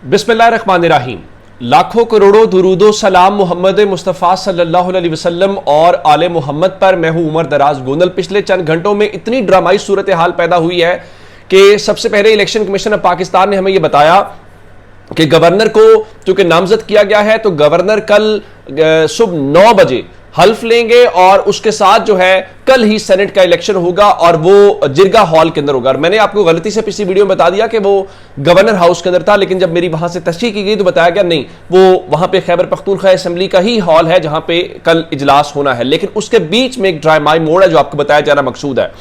बिस्मिल्लाहिर्रहमानिर्रहीम। लाखों करोड़ों दुरूदो सलाम मोहम्मद मुस्तफ़ा सल्लल्लाहु अलैहि वसल्लम और आले मोहम्मद पर। मैं हूं उमर दराज गोंदल। पिछले चंद घंटों में इतनी ड्रामाई सूरत हाल पैदा हुई है कि सबसे पहले इलेक्शन कमीशन ऑफ पाकिस्तान ने हमें यह बताया कि गवर्नर को चूंकि नामजद किया गया है तो गवर्नर कल सुबह 9 बजे हल्फ लेंगे और उसके साथ जो है कल ही सेनेट का इलेक्शन होगा और वो जिरगा हॉल के अंदर होगा। और मैंने आपको गलती से पिछली वीडियो में बता दिया कि वो गवर्नर हाउस के अंदर था, लेकिन जब मेरी वहां से तस्दीक की गई तो बताया गया नहीं, वो वहां पे खैबर पख्तूनख्वा असेंबली का ही हॉल है जहां पे कल इजलास होना है। लेकिन उसके बीच में एक ड्रामाई मोड़ है जो आपको बताया जाना मकसूद है।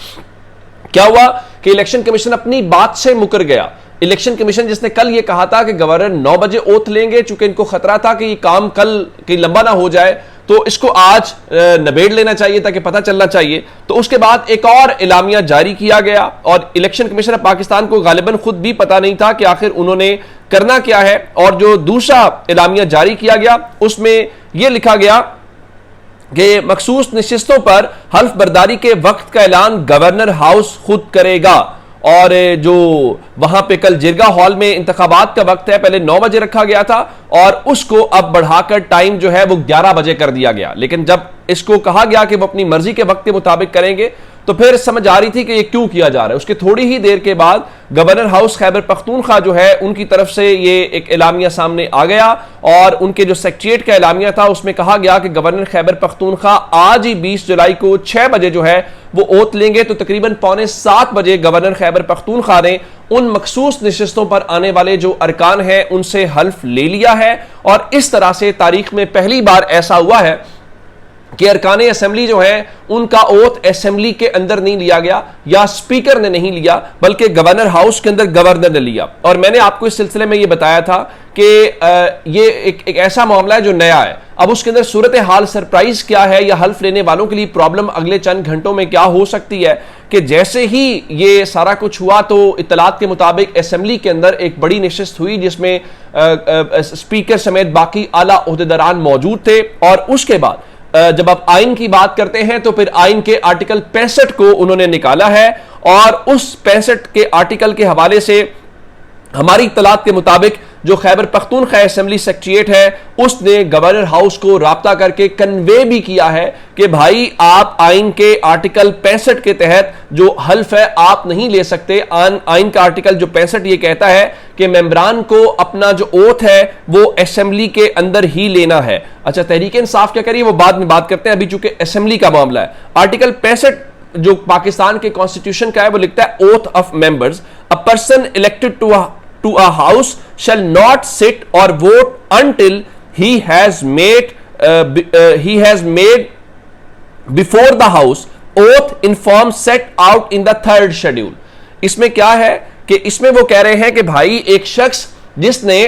क्या हुआ कि इलेक्शन कमीशन अपनी बात से मुकर गया। इलेक्शन कमीशन जिसने कल यह कहा था कि गवर्नर 9 बजे ओथ लेंगे, चूंकि इनको खतरा था कि ये काम कल की लंबा ना हो जाए तो इसको आज नबेड़ लेना चाहिए ताकि पता चलना चाहिए। तो उसके बाद एक और इलामिया जारी किया गया और इलेक्शन कमीशन ऑफ पाकिस्तान को गालिबन खुद भी पता नहीं था कि आखिर उन्होंने करना क्या है। और जो दूसरा इलामिया जारी किया गया उसमें यह लिखा गया कि मखसूस नशिस्तों पर हल्फ बर्दारी के वक्त का ऐलान गवर्नर हाउस खुद करेगा। और जो वहां पे कल जिरगा हॉल में इंतखाबात का वक्त है, पहले 9 बजे रखा गया था और उसको अब बढ़ाकर टाइम जो है वो 11 बजे कर दिया गया। लेकिन जब इसको कहा गया कि वो अपनी मर्जी के वक्त के मुताबिक करेंगे तो फिर समझ आ रही थी कि ये क्यों किया जा रहा है। उसके थोड़ी ही देर के बाद गवर्नर हाउस खैबर पख्तूनख्वा जो है उनकी तरफ से ये एक एलामिया सामने आ गया और उनके जो सेक्रेटरीट का एलामिया था उसमें कहा गया कि गवर्नर खैबर पख्तूनख्वा आज ही 20 जुलाई को 6 बजे जो है वो ओथ लेंगे। तो तकरीबन 6:45 बजे गवर्नर खैबर पख्तूनख्वा ने उन मखसूस नशिस्तों पर आने वाले जो अरकान हैं उनसे हल्फ ले लिया है। और इस तरह से तारीख में पहली बार ऐसा हुआ है कि अरकान असेंबली जो है उनका ओथ असेंबली के अंदर नहीं लिया गया या स्पीकर ने नहीं लिया, बल्कि गवर्नर हाउस के अंदर गवर्नर ने लिया। और मैंने आपको इस सिलसिले में यह बताया था कि ये एक ऐसा मामला है जो नया है। अब उसके अंदर सूरत हाल सरप्राइज क्या है या हल्फ लेने वालों के लिए प्रॉब्लम अगले चंद घंटों में क्या हो सकती है कि जैसे ही ये सारा कुछ हुआ तो इत्तलात के मुताबिक असेंबली के अंदर एक बड़ी नशिस्त हुई जिसमें स्पीकर समेत बाकी आला ओहदेदारान मौजूद थे। और उसके बाद जब आप आइन की बात करते हैं तो फिर आइन के आर्टिकल 65 को उन्होंने निकाला है और उस 65 के आर्टिकल के हवाले से हमारी इत्तलात के मुताबिक जो खैबर पख्तूनख्वा असेंबली सेक्रेटरीट है उसने गवर्नर हाउस को राब्ता करके कन्वे भी किया है कि भाई आप आइन के आर्टिकल 65 के तहत जो हल्फ है आप नहीं ले सकते। आइन का आर्टिकल जो 65 ये कहता है कि मेंबरान को अपना जो ओथ है वो असेंबली के अंदर ही लेना है। अच्छा, तहरीक इंसाफ क्या करिए वो बाद में बात करते हैं, अभी चूंकि असेंबली का मामला है। आर्टिकल 65 जो पाकिस्तान के कॉन्स्टिट्यूशन का है वो लिखता है oath of members, a person elected to a house shall not sit or vote until he has made before the house oath in form set out in the 3rd schedule। इसमें क्या है कि इसमें वो कह रहे हैं कि भाई एक शख्स जिसने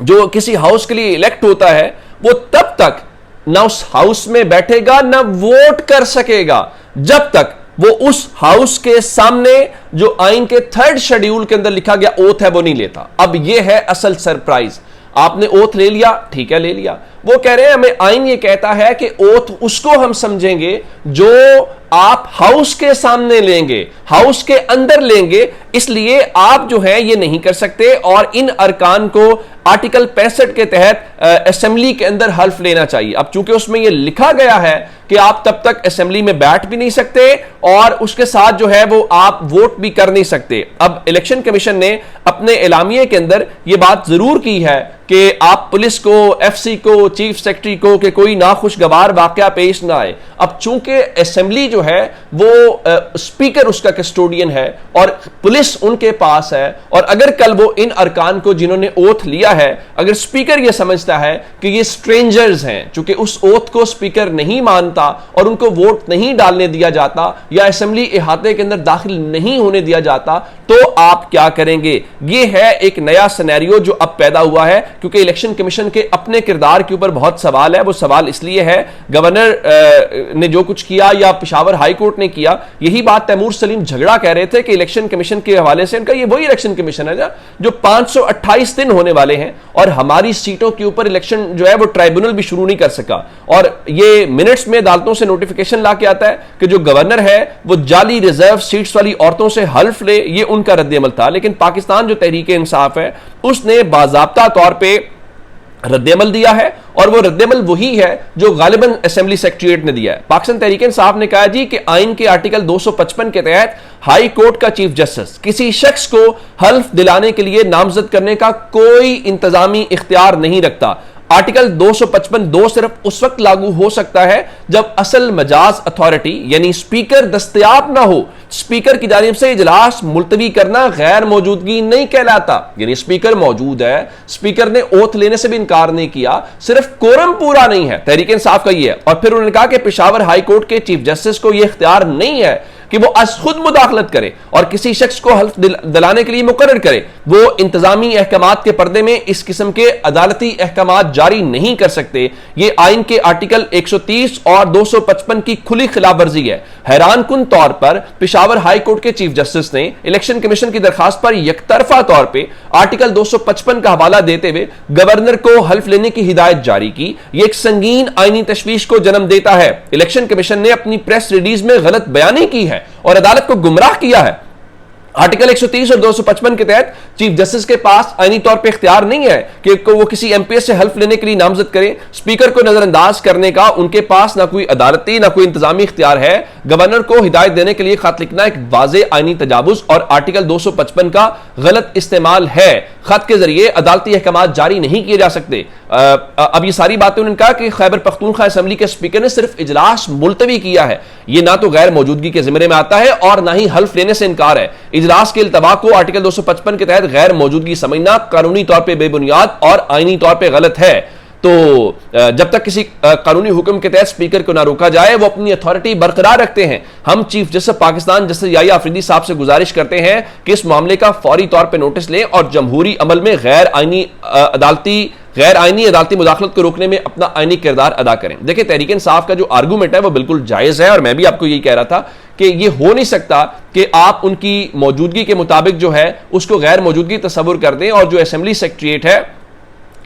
जो किसी हाउस के लिए इलेक्ट होता है वो तब तक ना उस हाउस में बैठेगा ना वोट कर सकेगा जब तक वो उस हाउस के सामने जो आइन के 3rd शेड्यूल के अंदर लिखा गया ओथ है वो नहीं लेता। अब ये है असल सरप्राइज। आपने ओथ ले लिया, ठीक है ले लिया। वो कह रहे हैं हमें आइन ये कहता है कि ओथ उसको हम समझेंगे जो आप हाउस के सामने लेंगे, हाउस के अंदर लेंगे, इसलिए आप जो है ये नहीं कर सकते और इन अरकान को आर्टिकल 65 के तहत असेंबली के अंदर हल्फ लेना चाहिए। अब चूंकि उसमें यह लिखा गया है कि आप तब तक असेंबली में बैठ भी नहीं सकते और उसके साथ जो है वो आप वोट भी कर नहीं सकते। अब इलेक्शन कमीशन ने अपने एलामिये के अंदर यह बात जरूर की है कि आप पुलिस को, एफसी को, चीफ सेक्रेटरी को कि कोई नाखुशगवार वाकया पेश ना आए। अब चूंकि असेंबली जो है वो स्पीकर उसका कस्टोडियन है और पुलिस उनके पास है और अगर कल वो इन अरकान को जिन्होंने ओथ लिया है अगर स्पीकर यह समझता है कि ये स्ट्रेंजर्स हैं, चूंकि उस ओथ को स्पीकर नहीं मानता और उनको वोट नहीं डालने दिया जाता या असेंबली इहाते के अंदर दाखिल नहीं होने दिया जाता तो आप क्या करेंगे। ये है एक नया सिनेरियो जो अब पैदा हुआ है क्योंकि इलेक्शन कमीशन के अपने किरदार के ऊपर बहुत सवाल है। वो सवाल इसलिए है गवर्नर ने जो कुछ किया या पेशावर हाई कोर्ट ने किया, यही बात तैमूर सलीम झगड़ा कह रहे थे कि इलेक्शन कमीशन के हवाले से इनका ये वही इलेक्शन कमीशन है जो 528 दिन होने वाले हैं हैं और हमारी सीटों के ऊपर इलेक्शन जो है वो ट्राइब्यूनल भी शुरू नहीं कर सका, और ये मिनट्स में अदालतों से नोटिफिकेशन ला के आता है कि जो गवर्नर है वो जाली रिजर्व सीट्स वाली औरतों से हल्फ ले, ये उनका रद्द-ए-अमल था। लेकिन पाकिस्तान जो तहरीक इंसाफ है उसने बाज़ाब्ता तौर पर रद्द-ए-अमल दिया है, और वो रद्द-ए-अमल वही है जो गालिबन असेंबली सेक्रेटरीट ने दिया है। पाकिस्तान तहरीक इंसाफ ने कहा जी कि आइन के आर्टिकल 255 के तहत हाई कोर्ट का चीफ जस्टिस किसी शख्स को हल्फ दिलाने के लिए नामजद करने का कोई इंतजामी इख्तियार नहीं रखता। आर्टिकल 255(2) सिर्फ उस वक्त लागू हो सकता है जब असल मजाज अथॉरिटी यानी स्पीकर दस्तयाब ना हो। स्पीकर की जानिब से इजलास मुलतवी करना गैर मौजूदगी नहीं कहलाता, यानी स्पीकर मौजूद है, स्पीकर ने ओथ लेने से भी इनकार नहीं किया, सिर्फ कोरम पूरा नहीं है। तहरीक इंसाफ का ये है। और फिर उन्होंने कहा कि पेशावर हाई कोर्ट के चीफ जस्टिस को यह इख्तियार नहीं है कि वो अज खुद मुदाखलत करे और किसी शख्स को हल्फ दिलाने के लिए मुकर्रर करे। वो इंतजामी अहकामात के पर्दे में इस किस्म के अदालती अहकामात जारी नहीं कर सकते। ये आइन के आर्टिकल 130 और 255 की खुली खिलाफवर्जी है। हैरान कुन तौर पर पेशावर हाई कोर्ट के चीफ जस्टिस ने इलेक्शन कमीशन की दरखास्त पर यकतरफा तौर पर आर्टिकल 255 का हवाला देते हुए गवर्नर को हल्फ लेने की हिदायत जारी की। यह एक संगीन आईनी तशवीश को जन्म देता है। इलेक्शन कमीशन ने अपनी प्रेस रिलीज में गलत बयानी की है और अदालत को गुमराह किया है। आर्टिकल 130 और 255 के तहत चीफ जस्टिस के पास आईनी तौर पे इख्तियार नहीं है कि वो किसी एमपीएस से हल्फ लेने के लिए नामजद करें। स्पीकर को नजरअंदाज करने का उनके पास ना कोई अदालती ना कोई इंतजामी इख्तियार है। गवर्नर को हिदायत देने के लिए खत लिखना एक वाज़ेह आईनी तजावुज और आर्टिकल 255 का गलत इस्तेमाल है। खत के जरिए अदालती अहकामात जारी नहीं किए जा सकते। अब ये सारी बातें उन्होंने कहा कि खैबर पख्तूनख्वा असेंबली के स्पीकर ने सिर्फ इजलास मुलतवी किया है। यह ना तो गैर मौजूदगी के जिम्मे में आता है और ना ही हल्फ लेने से इनकार है। इजलास के इल्तवा को आर्टिकल 255 के तहत गैर मौजूदगी समझना कानूनी तौर पर बेबुनियाद और आईनी तौर पर गलत है। तो जब तक किसी कानूनी हुक्म के तहत स्पीकर को ना रोका जाए वो अपनी अथॉरिटी बरकरार रखते हैं। हम chief justice Pakistan justice Yahya Afridi साहब से गुजारिश करते हैं कि इस मामले का फौरी तौर पर नोटिस लें और जमहूरी अमल में गैर आईनी अदालती मुदाखलत को रोकने में अपना आईनी किरदार अदा करें। देखिए, तहरीक इंसाफ का जो आर्गूमेंट है वो बिल्कुल जायज है और मैं भी आपको यही कह रहा था कि ये हो नहीं सकता कि आप उनकी मौजूदगी के मुताबिक जो है उसको गैर मौजूदगी तस्वुर कर दें और जो असेंबली सेक्रेटरीट है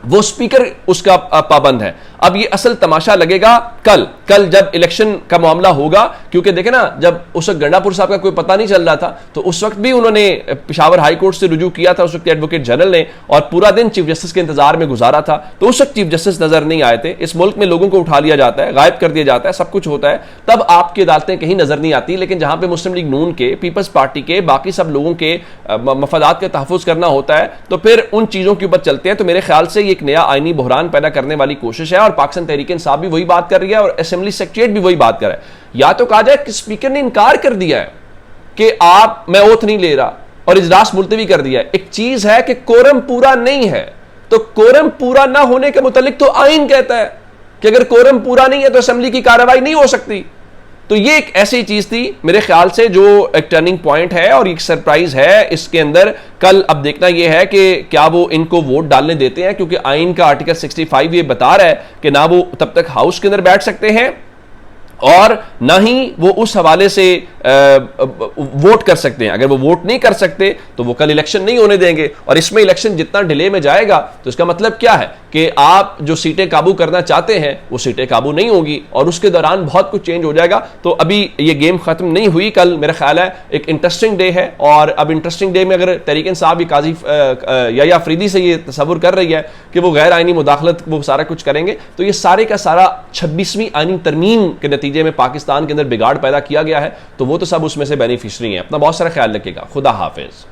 वो स्पीकर उसका पाबंद है। अब ये असल तमाशा लगेगा कल जब इलेक्शन का मामला होगा, क्योंकि देखे ना, जब उस वक्त गंडापुर साहब का कोई पता नहीं चल रहा था तो उस वक्त भी उन्होंने पेशावर हाई कोर्ट से रुजू किया था उस वक्त एडवोकेट जनरल ने, और पूरा दिन चीफ जस्टिस के इंतजार में गुजारा था। तो उस वक्त चीफ जस्टिस नजर नहीं आए थे। इस मुल्क में लोगों को उठा लिया जाता है, गायब कर दिया जाता है, सब कुछ होता है, तब आपकी अदालतें कहीं नजर नहीं आती। लेकिन जहां पर मुस्लिम लीग नून के, पीपल्स पार्टी के, बाकी सब लोगों के मफादात का तहफ़्फ़ुज़ करना होता है तो फिर उन चीजों के ऊपर चलते हैं। तो मेरे ख्याल से ये एक नया आईनी बहरान पैदा करने वाली कोशिश है और पाकिस्तान तहरीक इंसाफ भी वही बात कर रही है और असेंबली सेक्रेटरीट भी वही बात कर रहा है। या तो कहा जाए कि स्पीकर ने इनकार कर दिया है कि मैं ओथ नहीं ले रहा और इजलास मुलतवी कर दिया है। एक चीज है कि कोरम पूरा नहीं है, तो कोरम पूरा ना होने के मुतालिक तो आइन कहता है कि अगर कोरम पूरा नहीं है तो असेंबली की कार्रवाई नहीं हो सकती। तो ये एक ऐसी चीज थी मेरे ख्याल से जो एक टर्निंग पॉइंट है और एक सरप्राइज है इसके अंदर। कल अब देखना यह है कि क्या वो इनको वोट डालने देते हैं, क्योंकि आइन का आर्टिकल 65 ये बता रहा है कि ना वो तब तक हाउस के अंदर बैठ सकते हैं और ना ही वो उस हवाले से वोट कर सकते हैं। अगर वो वोट नहीं कर सकते तो वो कल इलेक्शन नहीं होने देंगे, और इसमें इलेक्शन जितना डिले में जाएगा तो इसका मतलब क्या है कि आप जो सीटें काबू करना चाहते हैं वो सीटें काबू नहीं होगी और उसके दौरान बहुत कुछ चेंज हो जाएगा। तो अभी ये गेम खत्म नहीं हुई। कल मेरा ख्याल है एक इंटरेस्टिंग डे है, और अब इंटरेस्टिंग डे में अगर तहरीक इंसाफ भी काजी याहिया अफरीदी से ये तस्वुर कर रही है कि वो गैर आईनी मुदाखलत वो सारा कुछ करेंगे, तो ये सारे का सारा 26वीं आईनी तरमीम के नतीजे में पाकिस्तान के अंदर बिगाड़ पैदा किया गया है। तो वो तो सब उसमें से बेनिफिशरी हैं। अपना बहुत सारा ख्याल रखिएगा। खुदा हाफिज।